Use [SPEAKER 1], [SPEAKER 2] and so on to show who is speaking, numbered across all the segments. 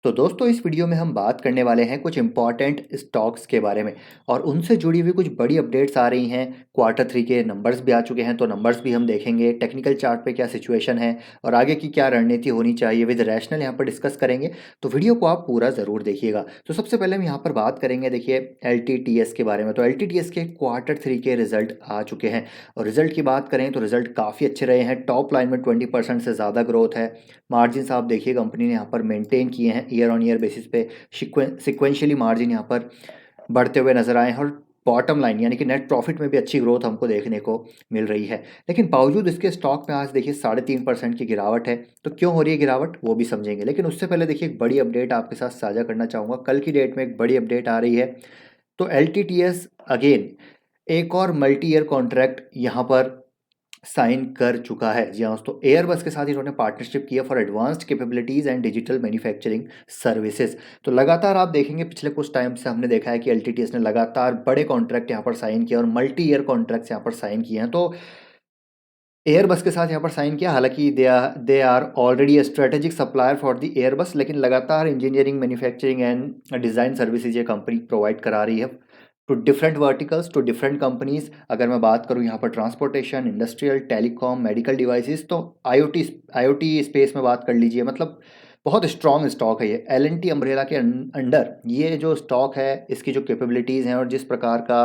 [SPEAKER 1] तो दोस्तों इस वीडियो में हम बात करने वाले हैं कुछ इंपॉर्टेंट स्टॉक्स के बारे में और उनसे जुड़ी हुई कुछ बड़ी अपडेट्स आ रही हैं। क्वार्टर थ्री के नंबर्स भी आ चुके हैं तो नंबर्स भी हम देखेंगे, टेक्निकल चार्ट पे क्या सिचुएशन है और आगे की क्या रणनीति होनी चाहिए विद रैशनल यहाँ पर डिस्कस करेंगे। तो वीडियो को आप पूरा ज़रूर देखिएगा। तो सबसे पहले हम यहाँ पर बात करेंगे, देखिए एल के बारे में। तो एल के क्वार्टर थ्री के रिजल्ट आ चुके हैं और रिजल्ट की बात करें तो रिजल्ट काफ़ी अच्छे रहे हैं। टॉप लाइन में 20% से ज़्यादा ग्रोथ है। मार्जिन आप देखिए कंपनी ने यहाँ पर मेंटेन किए हैं, ईयर ऑन ईयर बेसिस पे सिक्वेंशियली मार्जिन यहाँ पर बढ़ते हुए नजर आए हैं और बॉटम लाइन यानी कि नेट प्रॉफिट में भी अच्छी ग्रोथ हमको देखने को मिल रही है। लेकिन बावजूद इसके स्टॉक में आज देखिए 3.5% की गिरावट है। तो क्यों हो रही है गिरावट वो भी समझेंगे, लेकिन उससे पहले देखिए एक बड़ी अपडेट आपके साथ साझा करना चाहूँगा। कल की डेट में एक बड़ी अपडेट आ रही है। तो एल अगेन एक और मल्टी ईयर कॉन्ट्रैक्ट यहाँ पर साइन कर चुका है। जी हाँ दोस्तों, एयरबस के साथ इन्होंने पार्टनरशिप किया for advanced capabilities and digital manufacturing services. तो लगातार आप देखेंगे पिछले कुछ टाइम से हमने देखा है कि एल ने लगातार बड़े कॉन्ट्रैक्ट यहाँ पर साइन किया और मल्टी ईयर कॉन्ट्रैक्ट्स यहाँ पर साइन किए हैं। तो एयरबस के साथ यहाँ पर साइन किया, हालांकि they are already strategic supplier for the Airbus, लेकिन लगातार engineering manufacturing and design services ये कंपनी प्रोवाइड करा रही है to different verticals, to different companies. अगर मैं बात करूँ यहाँ पर transportation, industrial, telecom, medical devices, तो आईओटी स्पेस में बात कर लीजिए। मतलब बहुत स्ट्रॉन्ग स्टॉक है ये एल एन टी अम्ब्रेला के अंडर। ये जो स्टॉक है इसकी जो कैपेबिलिटीज़ हैं और जिस प्रकार का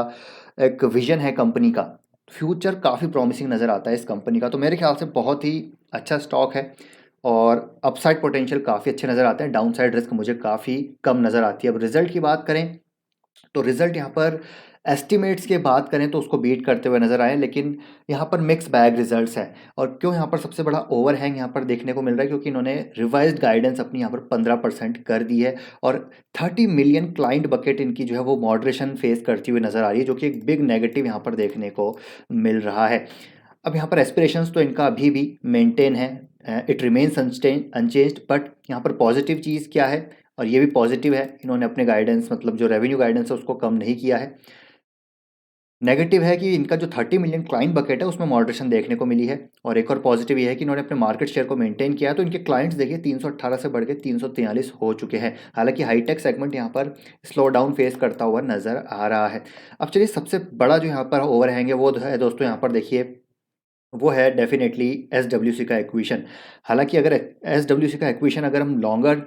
[SPEAKER 1] एक विजन है कंपनी का, फ्यूचर काफ़ी प्रॉमिसिंग नज़र आता है इस कंपनी का। तो मेरे ख्याल से बहुत ही अच्छा स्टॉक है और अपसाइड पोटेंशियल काफ़ी अच्छे नज़र आते हैं। डाउनसाइड रिस्क मुझे काफ़ी कम नज़र आती है। अब रिजल्ट की बात करें तो रिजल्ट यहाँ पर एस्टिमेट्स की बात करें तो उसको बीट करते हुए नजर आए, लेकिन यहाँ पर मिक्स बैग रिजल्ट्स हैं। और क्यों यहाँ पर सबसे बड़ा ओवरहैंग यहाँ पर देखने को मिल रहा है, क्योंकि इन्होंने रिवाइज्ड गाइडेंस अपनी यहाँ पर 15% कर दी है और 30 मिलियन क्लाइंट बकेट इनकी जो है वो मॉडरेशन फेस करती हुई नजर आ रही है, जो कि एक बिग नेगेटिव यहाँ पर देखने को मिल रहा है। अब यहाँ पर एस्पिरेशंस तो इनका अभी भी मेंटेन है, इट रिमेन्स अनचेंज्ड। बट यहाँ पर पॉजिटिव चीज़ क्या है, और ये भी पॉजिटिव है, इन्होंने अपने गाइडेंस मतलब जो रेवेन्यू गाइडेंस है उसको कम नहीं किया है। नेगेटिव है कि इनका जो 30 मिलियन क्लाइंट बकेट है उसमें मॉडरेशन देखने को मिली है। और एक और पॉजिटिव ये है कि इन्होंने अपने मार्केट शेयर को मेंटेन किया है। तो इनके क्लाइंट्स देखिए 318 से बढ़ के 343 हो चुके हैं। हालांकि हाईटेक सेगमेंट यहाँ पर स्लो डाउन फेस करता हुआ नजर आ रहा है। अब चलिए सबसे बड़ा जो यहाँ पर ओवरहैंग है वो है दोस्तों, यहाँ पर देखिए वो है डेफिनेटली एस का एक्विशन। हालांकि अगर एस का एक्विशन अगर हम लॉन्गर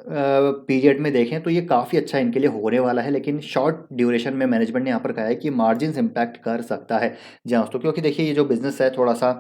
[SPEAKER 1] पीरियड में देखें तो ये काफ़ी अच्छा इनके लिए होने वाला है, लेकिन शॉर्ट ड्यूरेशन में मैनेजमेंट ने यहाँ पर कहा है कि मार्जिन इम्पैक्ट कर सकता है। जी हाँ, तो क्योंकि देखिए ये जो बिजनेस है थोड़ा सा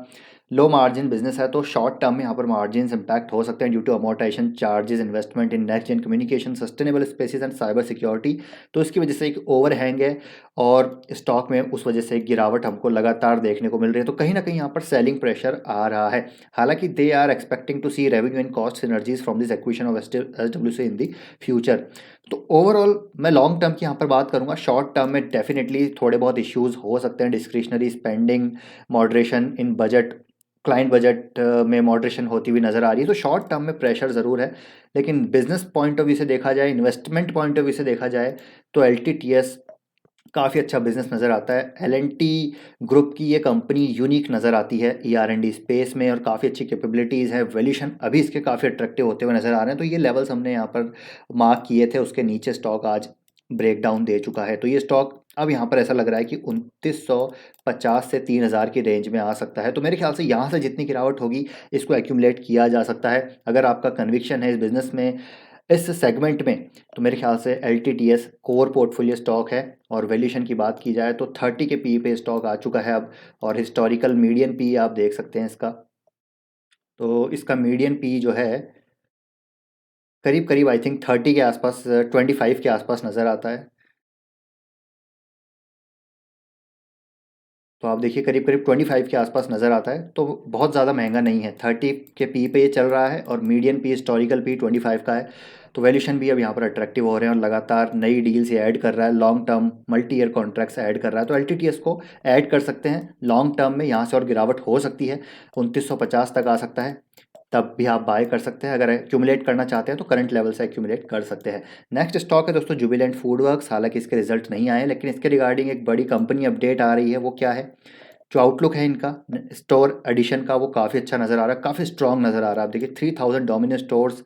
[SPEAKER 1] लो मार्जिन बिजनेस है, तो शॉर्ट टर्म में यहाँ पर मार्जिन इम्पैक्ट हो सकते हैं due to amortisation charges, investment in next gen communication, sustainable spaces and cyber security. तो इसकी वजह से एक ओवरहैंग है और स्टॉक में उस वजह से एक गिरावट हमको लगातार देखने को मिल रही है। तो कहीं ना कहीं यहाँ पर सेलिंग प्रेशर आ रहा है। हालांकि they are expecting to see revenue and cost synergies from this acquisition of S in the future. तो ओवरऑल मैं लॉन्ग टर्म की यहाँ पर बात करूँगा। शॉर्ट टर्म में डेफिनेटली थोड़े बहुत इश्यूज हो सकते हैं, डिस्क्रिशनरी स्पेंडिंग, मॉडरेशन इन बजट, क्लाइंट बजट में मॉडरेशन होती हुई नज़र आ रही है। तो शॉर्ट टर्म में प्रेशर ज़रूर है, लेकिन बिजनेस पॉइंट ऑफ व्यू से देखा जाए, इन्वेस्टमेंट पॉइंट ऑफ व्यू से देखा जाए तो एल काफ़ी अच्छा बिजनेस नज़र आता है। एल ग्रुप की ये कंपनी यूनिक नज़र आती है ER&D स्पेस में और काफ़ी अच्छी कैपेबिलिटीज़ है। वैल्यूशन अभी इसके काफ़ी अट्रैक्टिव होते हुए नज़र आ रहे हैं। तो ये लेवल्स हमने यहाँ पर मार्क किए थे, उसके नीचे स्टॉक आज ब्रेक डाउन दे चुका है। तो ये स्टॉक अब यहाँ पर ऐसा लग रहा है कि 2950 से 3000 की रेंज में आ सकता है। तो मेरे ख्याल से यहाँ से जितनी गिरावट होगी इसको एक्यूमुलेट किया जा सकता है। अगर आपका कन्विक्शन है इस बिज़नेस में, इस सेगमेंट में, तो मेरे ख्याल से एल कोर पोर्टफोलियो स्टॉक है। और वैल्यूशन की बात की जाए तो 30 के पी पे स्टॉक आ चुका है अब। और हिस्टोरिकल मीडियन पी आप देख सकते हैं इसका। तो इसका मीडियन पी जो है करीब करीब आई थिंक 30 के आसपास, 25 के आसपास नज़र आता है। तो आप देखिए करीब करीब 25 के आसपास नज़र आता है। तो बहुत ज़्यादा महंगा नहीं है, 30 के पी पे ये चल रहा है और मीडियन पी हिस्टोरिकल पी 25 का है। तो वैल्यूशन भी अब यहाँ पर अट्रैक्टिव हो रहे हैं और लगातार नई डील्स ये ऐड कर रहा है, long term multi year contracts add कर रहा है। तो एल को ऐड कर सकते हैं लॉन्ग टर्म में, यहाँ से और गिरावट हो सकती है, 2950 तक आ सकता है। तब भी आप बाय कर सकते हैं। अगर एक्यूमुलेट करना चाहते हैं तो करंट लेवल से एक्यूमुलेट कर सकते हैं। नेक्स्ट स्टॉक है दोस्तों जुबिलेंट फूड वर्क्स। हालांकि इसके रिजल्ट नहीं आए, लेकिन इसके रिगार्डिंग एक बड़ी कंपनी अपडेट आ रही है। वो क्या है, जो आउटलुक है इनका स्टोर एडिशन का वो काफ़ी अच्छा नज़र आ रहा है, काफ़ी स्ट्रॉन्ग नज़र आ रहा है। आप देखिए 3000 डोमिनेंट स्टोर्स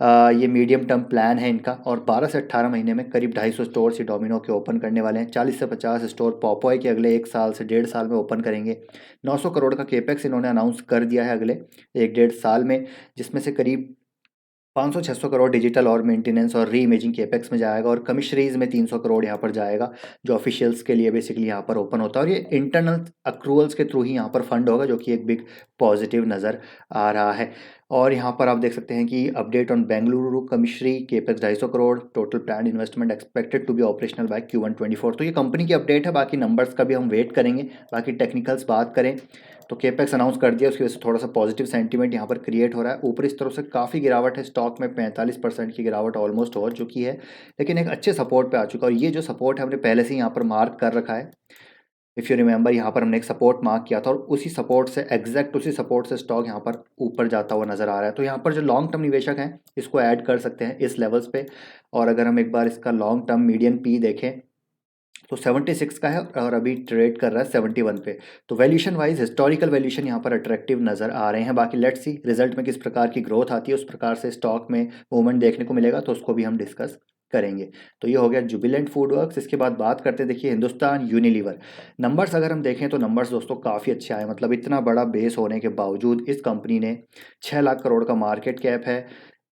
[SPEAKER 1] ये मीडियम टर्म प्लान है इनका, और 12 से 18 महीने में करीब 250 स्टोर ये डोमिनो के ओपन करने वाले हैं। 40 से 50 स्टोर पॉपॉय के अगले 1 साल से 1.5 साल में ओपन करेंगे। 900 करोड़ का केपेक्स इन्होंने अनाउंस कर दिया है अगले 1 डेढ़ साल में, जिसमें से करीब 500-600 करोड़ डिजिटल और मेंटेनेंस और री इमेजिंग केपेक्स में जाएगा, और कमिश्नरीज में 300 करोड़ यहाँ पर जाएगा, जो ऑफिशियल्स के लिए बेसिकली यहाँ पर ओपन होता है, और ये इंटरनल अक्रूवल्स के थ्रू ही यहाँ पर फंड होगा, जो कि एक बिग पॉजिटिव नज़र आ रहा है। और यहाँ पर आप देख सकते हैं कि update on Bengaluru commissary capex 250 crore, total plan investment expected to be operational by Q1 24। तो ये कंपनी की अपडेट है, बाकी नंबर्स का भी हम वेट करेंगे। बाकी टेक्निकल्स बात करें तो केपेक्स अनाउंस कर दिया, उसकी वजह से थोड़ा सा पॉजिटिव सेंटीमेंट यहाँ पर क्रिएट हो रहा है। ऊपर इस तरफ से काफ़ी गिरावट है, स्टॉक में 45% की गिरावट ऑलमोस्ट हो चुकी है, लेकिन एक अच्छे सपोर्ट पे आ चुका है। और ये जो सपोर्ट है हमने पहले से ही यहाँ पर मार्क कर रखा है। इफ़ यू रिमेंबर, यहाँ पर हमने एक सपोर्ट मार्क किया था, और उसी सपोर्ट से एग्जैक्ट उसी सपोर्ट से स्टॉक यहाँ पर ऊपर जाता हुआ नजर आ रहा है। तो यहाँ पर जो लॉन्ग टर्म निवेशक हैं इसको ऐड कर सकते हैं इस लेवल्स पे। और अगर हम एक बार इसका लॉन्ग टर्म मीडियन पी देखें तो 76 का है, और अभी ट्रेड कर रहा है 71 पे। तो वैल्यूशन वाइज हिस्टोरिकल वैल्यूशन यहाँ पर अट्रैक्टिव नज़र आ रहे हैं। बाकी लेट्स सी रिजल्ट में किस प्रकार की ग्रोथ आती है, उस प्रकार से स्टॉक में मूवमेंट देखने को मिलेगा, तो उसको भी हम डिस्कस करेंगे। तो ये हो गया जुबिलेंट फूड वर्क्स। इसके बाद बात करते हैं, देखिए हिंदुस्तान यूनिलीवर। नंबर्स अगर हम देखें तो नंबर्स दोस्तों काफ़ी अच्छे आए, मतलब इतना बड़ा बेस होने के बावजूद इस कंपनी ने 6 लाख करोड़ का मार्केट कैप है,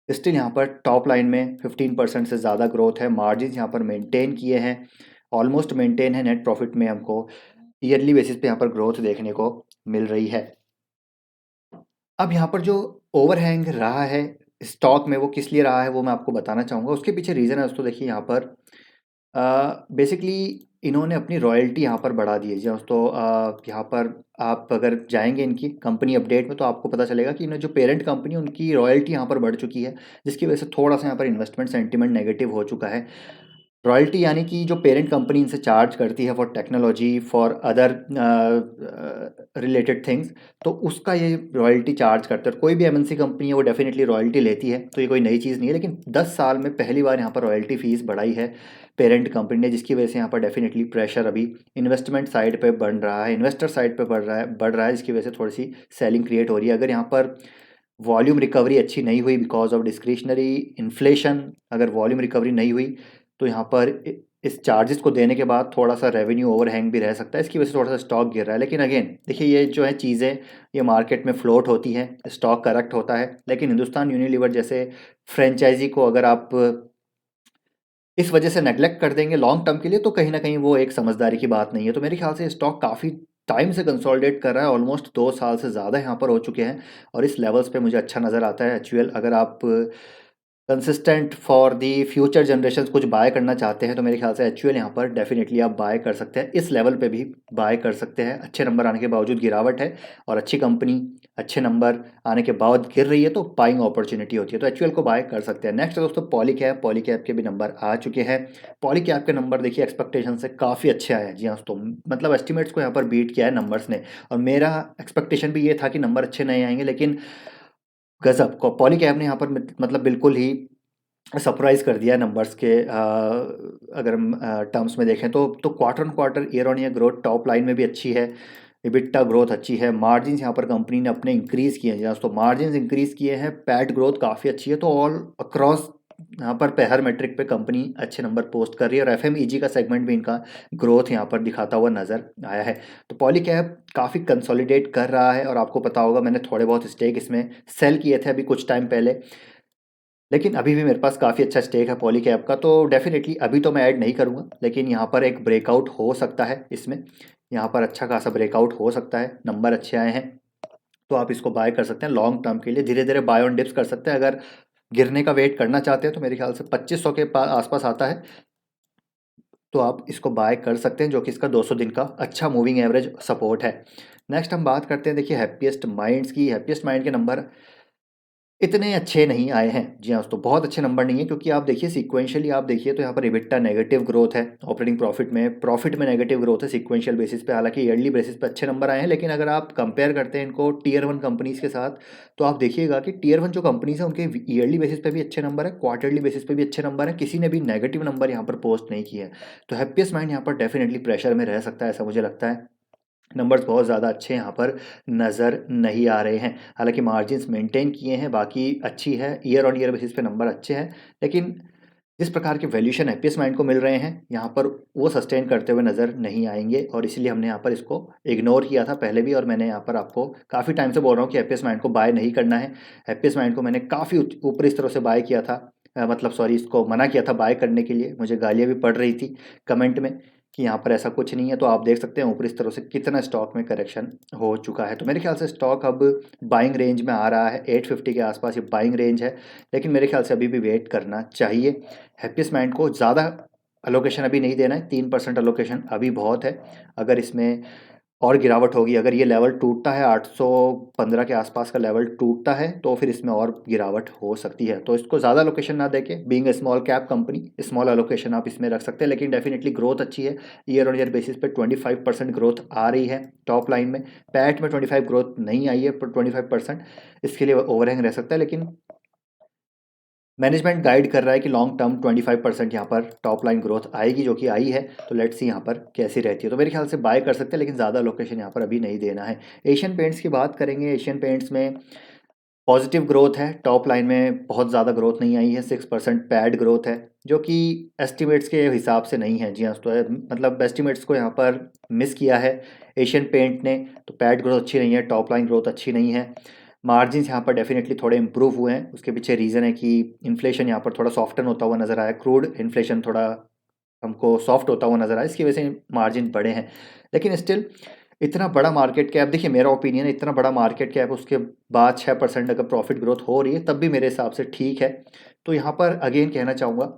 [SPEAKER 1] स्टिल यहाँ पर टॉप लाइन में 15% से ज़्यादा ग्रोथ है। मार्जिन यहाँ पर मेंटेन किए हैं, ऑलमोस्ट मेंटेन है। नेट प्रॉफिट में हमको ईयरली बेसिस पे यहाँ पर ग्रोथ देखने को मिल रही है। अब यहाँ पर जो ओवरहैंग रहा है स्टॉक में, वो किस लिए रहा है वो मैं आपको बताना चाहूँगा। उसके पीछे रीज़न है दोस्तों, देखिए यहाँ पर बेसिकली इन्होंने अपनी रॉयल्टी यहाँ पर बढ़ा दी है जी दोस्तों। यहाँ पर आप अगर जाएंगे इनकी कंपनी अपडेट में तो आपको पता चलेगा कि इन्हें जो पेरेंट कंपनी उनकी रॉयल्टी यहाँ पर बढ़ चुकी है, जिसकी वजह से थोड़ा सा यहाँ पर इन्वेस्टमेंट सेंटीमेंट नेगेटिव हो चुका है। रॉयल्टी यानी कि जो पेरेंट कंपनी इनसे चार्ज करती है for technology for other related things, तो उसका ये रॉयल्टी चार्ज करते हैं। और कोई भी एमएनसी कंपनी है वो डेफिनेटली रॉयल्टी लेती है, तो ये कोई नई चीज़ नहीं है। लेकिन 10 साल में पहली बार यहाँ पर रॉयल्टी फीस बढ़ाई है पेरेंट कंपनी ने, जिसकी वजह से यहाँ पर डेफिनेटली प्रेशर अभी इन्वेस्टमेंट साइड पे बन रहा है, इन्वेस्टर साइड पे बढ़ रहा है, जिसकी वजह से थोड़ी सी सेलिंग क्रिएट हो रही है। अगर यहाँ पर वॉल्यूम रिकवरी अच्छी नहीं हुई बिकॉज ऑफ डिस्क्रिशनरी इन्फ्लेशन, अगर वॉल्यूम रिकवरी नहीं हुई तो यहाँ पर इस चार्जेस को देने के बाद थोड़ा सा रेवेन्यू ओवरहैंग भी रह सकता है, इसकी वजह से थोड़ा सा स्टॉक गिर रहा है। लेकिन अगेन देखिए, ये जो है चीज़ें ये मार्केट में फ्लोट होती हैं, स्टॉक करेक्ट होता है। लेकिन हिंदुस्तान यूनिलीवर जैसे फ्रेंचाइजी को अगर आप इस वजह से नेग्लेक्ट कर देंगे लॉन्ग टर्म के लिए, तो कहीं ना कहीं वो एक समझदारी की बात नहीं है। तो मेरे ख्याल से स्टॉक काफ़ी टाइम से कंसोलिडेट कर रहा है, ऑलमोस्ट 2 साल से ज़्यादा यहाँ पर हो चुके हैं, और इस लेवल्स पे मुझे अच्छा नज़र आता है। एचयूएल अगर आप consistent for the future generation कुछ बाय करना चाहते हैं तो मेरे ख्याल से एचयूएल यहाँ पर डेफिनेटली आप बाय कर सकते हैं, इस लेवल पे भी बाय कर सकते हैं। अच्छे नंबर आने के बावजूद गिरावट है, और अच्छी कंपनी अच्छे नंबर आने के बाद गिर रही है तो बाइंग अपॉर्चुनिटी होती है, तो एचयूएल को बाय कर सकते हैं। नेक्स्ट दोस्तों पॉलीकैब। पॉलीकैब के भी नंबर आ चुके हैं। पॉलीकैब के नंबर देखिए एक्सपेक्टेशन से काफ़ी अच्छे आए हैं जी हाँ दोस्तों, मतलब एस्टिमेट्स को यहाँ पर बीट किया है नंबर्स ने, और मेरा एक्सपेक्टेशन भी ये था कि नंबर अच्छे नहीं आएंगे, लेकिन गजब को पॉलीकैब ने यहाँ पर मतलब बिल्कुल ही सरप्राइज़ कर दिया नंबर्स के अगर हम टर्म्स में देखें तो quarter on quarter year on year growth top line में भी अच्छी है, इबिट्टा ग्रोथ अच्छी है, मार्जिन्स यहाँ पर कंपनी ने अपने इंक्रीज़ किए हैं, तो मार्जिन्स इंक्रीज़ किए हैं, पैट ग्रोथ काफ़ी अच्छी है। तो ऑल अक्रॉस यहाँ पर हर मेट्रिक पे कंपनी अच्छे नंबर पोस्ट कर रही है, और एफएमईजी का सेगमेंट भी इनका ग्रोथ यहाँ पर दिखाता हुआ नज़र आया है। तो पॉलीकैब काफ़ी कंसोलिडेट कर रहा है, और आपको पता होगा मैंने थोड़े बहुत स्टेक इसमें सेल किए थे अभी कुछ टाइम पहले, लेकिन अभी भी मेरे पास काफ़ी अच्छा स्टेक है पॉलीकैब का, तो डेफिनेटली अभी तो मैं ऐड नहीं करूँगा, लेकिन यहाँ पर एक ब्रेकआउट हो सकता है इसमें, यहाँ पर अच्छा खासा ब्रेकआउट हो सकता है, नंबर अच्छे आए हैं, तो आप इसको बाय कर सकते हैं लॉन्ग टर्म के लिए। धीरे धीरे बाय ऑन डिप्स कर सकते हैं। अगर गिरने का वेट करना चाहते हैं तो मेरे ख्याल से 2500 के आसपास आता है, तो आप इसको बाय कर सकते हैं, जो कि इसका 200 दिन का अच्छा मूविंग एवरेज सपोर्ट है। नेक्स्ट हम बात करते हैं देखिए हैप्पीएस्ट माइंड्स की। हैप्पीएस्ट माइंड के नंबर इतने अच्छे नहीं आए हैं जी हाँ दोस्तों, बहुत अच्छे नंबर नहीं है, क्योंकि आप देखिए सीक्वेंशियली आप देखिए तो यहाँ पर इबिट्टा नेगेटिव ग्रोथ है, ऑपरेटिंग प्रॉफिट में नेगेटिव ग्रोथ है सीक्वेंशियल बेसिस पे। हालांकि ईयरली बेसिस पे अच्छे नंबर आए हैं, लेकिन अगर आप कंपेयर करते हैं इनको टीयर 1 कंपनीज के साथ, तो आप देखिएगा कि टीयर 1 जो कंपनीज है उनके ईयरली बेसिस पे भी अच्छे नंबर है, क्वार्टरली बेसिस पे भी अच्छे नंबर है, किसी ने भी नेगेटिव नंबर यहाँ पर पोस्ट नहीं किया है। तो हैप्पीएस्ट माइंड यहाँ पर डेफिनेटली प्रेशर में रह सकता है, ऐसा मुझे लगता है। नंबर्स बहुत ज़्यादा अच्छे यहाँ पर नज़र नहीं आ रहे हैं। हालाँकि मार्जिन्स मेंटेन किए हैं, बाकी अच्छी है, ईयर ऑन ईयर बेसिस पे नंबर अच्छे हैं। लेकिन जिस प्रकार के वैल्यूएशन हैप्पीएस्ट माइंड को मिल रहे हैं, यहाँ पर वो सस्टेन करते हुए नज़र नहीं आएँगे और इसीलिए हमने यहाँ पर इसको इग्नोर किया था पहले भी, और मैंने यहाँ पर आपको काफ़ी टाइम से बोल रहा हूँ कि हैप्पीएस्ट माइंड को बाय नहीं करना है। हैप्पीएस्ट माइंड को मैंने काफ़ी ऊपर इस तरह से बाय किया था, मतलब सॉरी, इसको मना किया था बाय करने के लिए। मुझे गालियाँ भी पड़ रही थी कमेंट में कि यहाँ पर ऐसा कुछ नहीं है। तो आप देख सकते हैं ऊपर इस तरह से कितना स्टॉक में करेक्शन हो चुका है। तो मेरे ख्याल से स्टॉक अब बाइंग रेंज में आ रहा है, 850 के आसपास ये बाइंग रेंज है। लेकिन मेरे ख्याल से अभी भी वेट करना चाहिए। हैप्पीएस्ट माइंड को ज़्यादा अलोकेशन अभी नहीं देना है, 3% अलोकेशन अभी बहुत है। अगर इसमें और गिरावट होगी, अगर ये लेवल टूटता है 815 के आसपास का लेवल टूटता है, तो फिर इसमें और गिरावट हो सकती है। तो इसको ज़्यादा लोकेशन ना देके, being a small cap company, small allocation आप इसमें रख सकते हैं। लेकिन डेफिनेटली ग्रोथ अच्छी है, ईयर ऑन ईयर बेसिस पे 25% ग्रोथ आ रही है टॉप लाइन में। पैट में 25 ग्रोथ नहीं आई है, पर 25% इसके लिए ओवरहैंग रह सकता है। लेकिन मैनेजमेंट गाइड कर रहा है कि लॉन्ग टर्म 25% यहाँ पर टॉप लाइन ग्रोथ आएगी, जो कि आई है। तो लेट्स सी यहाँ पर कैसी रहती है। तो मेरे ख्याल से बाय कर सकते हैं, लेकिन ज़्यादा लोकेशन यहाँ पर अभी नहीं देना है। एशियन पेंट्स की बात करेंगे। एशियन पेंट्स में पॉजिटिव ग्रोथ है, टॉप लाइन में बहुत ज़्यादा ग्रोथ नहीं आई है, 6% पैड ग्रोथ है, जो कि एस्टिमेट्स के हिसाब से नहीं है। जी हाँ, तो मतलब एस्टिमेट्स को यहाँ पर मिस किया है एशियन पेंट ने। तो पैड ग्रोथ अच्छी नहीं है, टॉप लाइन ग्रोथ अच्छी नहीं है। मार्जिन्स यहाँ पर डेफिनेटली थोड़े इंप्रूव हुए हैं। उसके पीछे रीज़न है कि इन्फ्लेशन यहाँ पर थोड़ा सॉफ्टन होता हुआ नज़र आया, क्रूड इन्फ्लेशन थोड़ा हमको सॉफ्ट होता हुआ नज़र आया, इसकी वजह से मार्जिन बढ़े हैं। लेकिन स्टिल इतना बड़ा मार्केट कैप, देखिए मेरा ओपिनियन है, इतना बड़ा मार्केट कैप उसके बाद 6% अगर प्रॉफिट ग्रोथ हो रही है, तब भी मेरे हिसाब से ठीक है। तो यहाँ पर अगेन कहना चाहूँगा,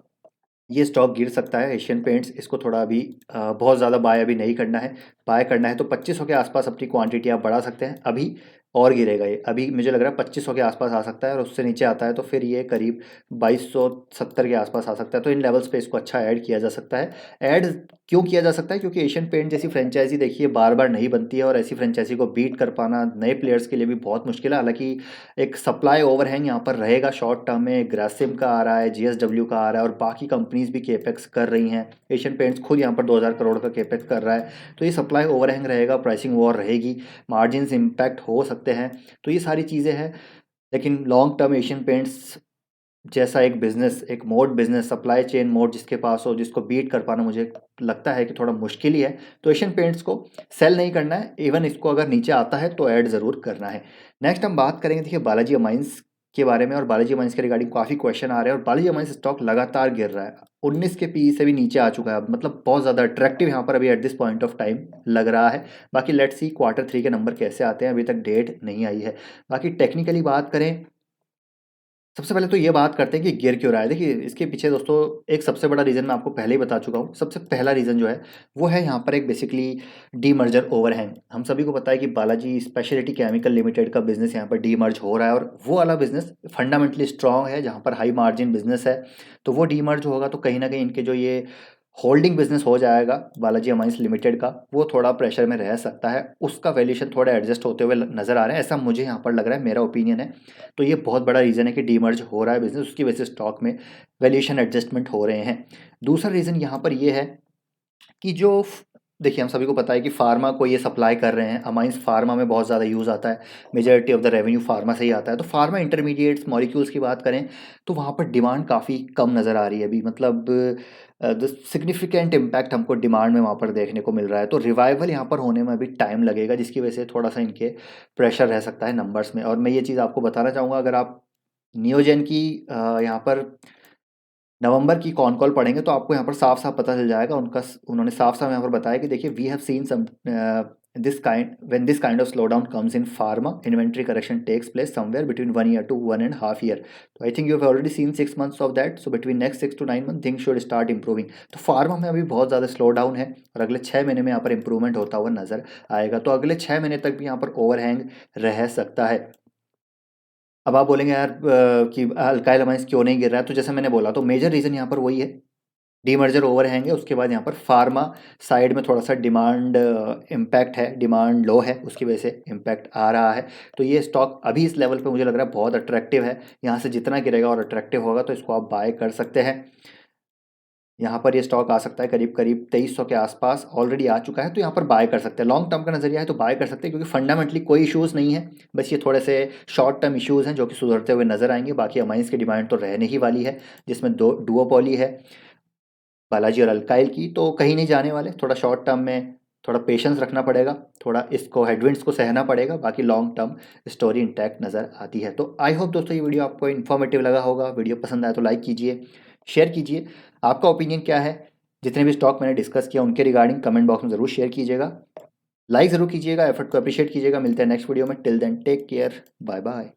[SPEAKER 1] ये स्टॉक गिर सकता है एशियन पेंट्स। इसको थोड़ा अभी बहुत ज़्यादा बाय अभी नहीं करना है। बाय करना है तो 2500 के आसपास अपनी क्वांटिटी आप बढ़ा सकते हैं अभी, और गिरेगा ये। अभी मुझे लग रहा है 2500 के आसपास आ सकता है, और उससे नीचे आता है तो फिर ये करीब 2270 के आसपास आ सकता है। तो इन लेवल्स पे इसको अच्छा ऐड किया जा सकता है। ऐड क्यों किया जा सकता है? क्योंकि एशियन पेंट जैसी फ्रेंचाइजी देखिए बार बार नहीं बनती है, और ऐसी फ्रेंचाइजी को बीट कर पाना नए प्लेयर्स के लिए भी बहुत मुश्किल है। हालांकि एक सप्लाई ओवरहैंग यहाँ पर रहेगा शॉर्ट टर्म में। ग्रासिम का आ रहा है, जीएसडब्ल्यू का आ रहा है, और बाकी कंपनीज भी केपेक्स कर रही हैं। एशियन पेंट्स खुद यहाँ पर 2000 करोड़ का केपेक्स कर रहा है। तो ये सप्लाई ओवरहैंग रहेगा, प्राइसिंग वॉर रहेगी, मार्जिन इम्पैक्ट हो सकते हैं। तो ये सारी चीज़ें हैं। लेकिन लॉन्ग टर्म एशियन पेंट्स जैसा एक बिजनेस, एक mode business, supply chain mode जिसके पास हो, जिसको बीट कर पाना मुझे लगता है कि थोड़ा मुश्किल ही है। तो एशियन पेंट्स को सेल नहीं करना है, इवन इसको अगर नीचे आता है तो ऐड ज़रूर करना है। नेक्स्ट हम बात करेंगे देखिए बालाजी अमाइंस के बारे में, और बालाजी अमाइंस के रिगार्डिंग काफ़ी क्वेश्चन आ रहे हैं, और बालाजी अमाइंस स्टॉक लगातार गिर रहा है, 19 के पी से भी नीचे आ चुका है अब। मतलब बहुत ज़्यादा अट्रैक्टिव यहाँ पर अभी at this point of time लग रहा है। बाकी लेट्स सी Q3 के नंबर कैसे आते हैं, अभी तक डेट नहीं आई है। बाकी टेक्निकली बात करें, सबसे पहले तो ये बात करते हैं कि गिर क्यों रहा है। देखिए इसके पीछे दोस्तों एक सबसे बड़ा रीज़न मैं आपको पहले ही बता चुका हूँ। सबसे पहला रीज़न जो है वो है यहाँ पर एक बेसिकली डीमर्जर ओवरहैंग। हम सभी को पता है कि बालाजी स्पेशलिटी केमिकल लिमिटेड का बिजनेस यहाँ पर डीमर्ज हो रहा है, और वो वाला बिजनेस फंडामेंटली स्ट्रांग है, जहाँ पर हाई मार्जिन बिजनेस है। तो वो डीमर्ज होगा तो कहीं ना कहीं इनके जो ये होल्डिंग बिजनेस हो जाएगा बालाजी अमाइंस लिमिटेड का, वो थोड़ा प्रेशर में रह सकता है। उसका वैल्यूएशन थोड़ा एडजस्ट होते हुए नजर आ रहे हैं, ऐसा मुझे यहाँ पर लग रहा है, मेरा ओपिनियन है। तो ये बहुत बड़ा रीज़न है कि डीमर्ज हो रहा है बिजनेस, उसकी वजह से स्टॉक में वैल्यूएशन एडजस्टमेंट हो रहे हैं। दूसरा रीज़न यहाँ पर ये है कि जो देखिए हम सभी को पता है कि फार्मा को ये सप्लाई कर रहे हैं। अमाइंस फार्मा में बहुत ज़्यादा यूज़ आता है, majority of the revenue pharma से ही आता है। तो फार्मा इंटरमीडिएट्स मॉलिक्यूल्स की बात करें तो वहाँ पर डिमांड काफ़ी कम नज़र आ रही है अभी। मतलब द सिग्निफिकेंट इम्पैक्ट हमको डिमांड में वहाँ पर देखने को मिल रहा है। तो रिवाइवल यहाँ पर होने में अभी टाइम लगेगा, जिसकी वजह से थोड़ा सा इनके प्रेशर रह सकता है नंबर्स में। और मैं ये चीज़ आपको बताना चाहूँगा, अगर आप नियोजन की यहाँ पर नवंबर की कॉन कॉल पढ़ेंगे तो आपको यहाँ पर साफ साफ पता चल जाएगा। उन्होंने साफ साफ यहाँ पर बताया कि देखिए we have seen some this kind when this kind of slow down comes in pharma, inventory correction takes place somewhere between 1 year to 1.5 year. तो I think you have already seen 6 months of that, so between next 6 to 9 months things should start improving. तो pharma में अभी बहुत ज़्यादा slow down है, और अगले 6 महीने में यहाँ पर इंप्रूवमेंट होता हुआ नजर आएगा। तो अगले 6 महीने तक भी यहाँ पर ओवरहैंग रह सकता है। अब आप बोलेंगे यार कि अल्काइल अमाइंस क्यों नहीं गिर रहा है? तो जैसे मैंने बोला, तो मेजर रीज़न यहाँ पर वही है, डीमर्जर ओवरहैंग है। उसके बाद यहाँ पर फार्मा साइड में थोड़ा सा डिमांड इम्पैक्ट है, डिमांड लो है, उसकी वजह से इम्पैक्ट आ रहा है। तो ये स्टॉक अभी इस लेवल पे मुझे लग रहा है बहुत अट्रैक्टिव है। यहाँ से जितना गिरेगा और अट्रैक्टिव होगा तो इसको आप बाय कर सकते हैं। यहाँ पर ये स्टॉक आ सकता है करीब करीब 2300 के आसपास, ऑलरेडी आ चुका है, तो यहाँ पर बाय कर सकते हैं। लॉन्ग टर्म का नज़रिया है तो बाय कर सकते हैं, क्योंकि फंडामेंटली कोई इश्यूज़ नहीं है, बस ये थोड़े से शॉर्ट टर्म इश्यूज़ हैं जो कि सुधरते हुए नजर आएंगे। बाकी अमाइंस की डिमांड तो रहने ही वाली है, जिसमें दो डुओपोली है बालाजी और अल्काइल की, तो कहीं नहीं जाने वाले। थोड़ा शॉर्ट टर्म में थोड़ा पेशेंस रखना पड़ेगा, थोड़ा इसको हेडविंड्स को सहना पड़ेगा, बाकी लॉन्ग टर्म स्टोरी इंटैक्ट नज़र आती है। तो आई होप दोस्तों ये वीडियो आपको इन्फॉर्मेटिव लगा होगा। वीडियो पसंद आए तो लाइक कीजिए, शेयर कीजिए। आपका ओपिनियन क्या है जितने भी स्टॉक मैंने डिस्कस किया उनके रिगार्डिंग कमेंट बॉक्स में ज़रूर शेयर कीजिएगा, लाइक ज़रूर कीजिएगा, एफर्ट को अप्रिशिएट कीजिएगा। मिलते हैं नेक्स्ट वीडियो में, till then take care, bye bye.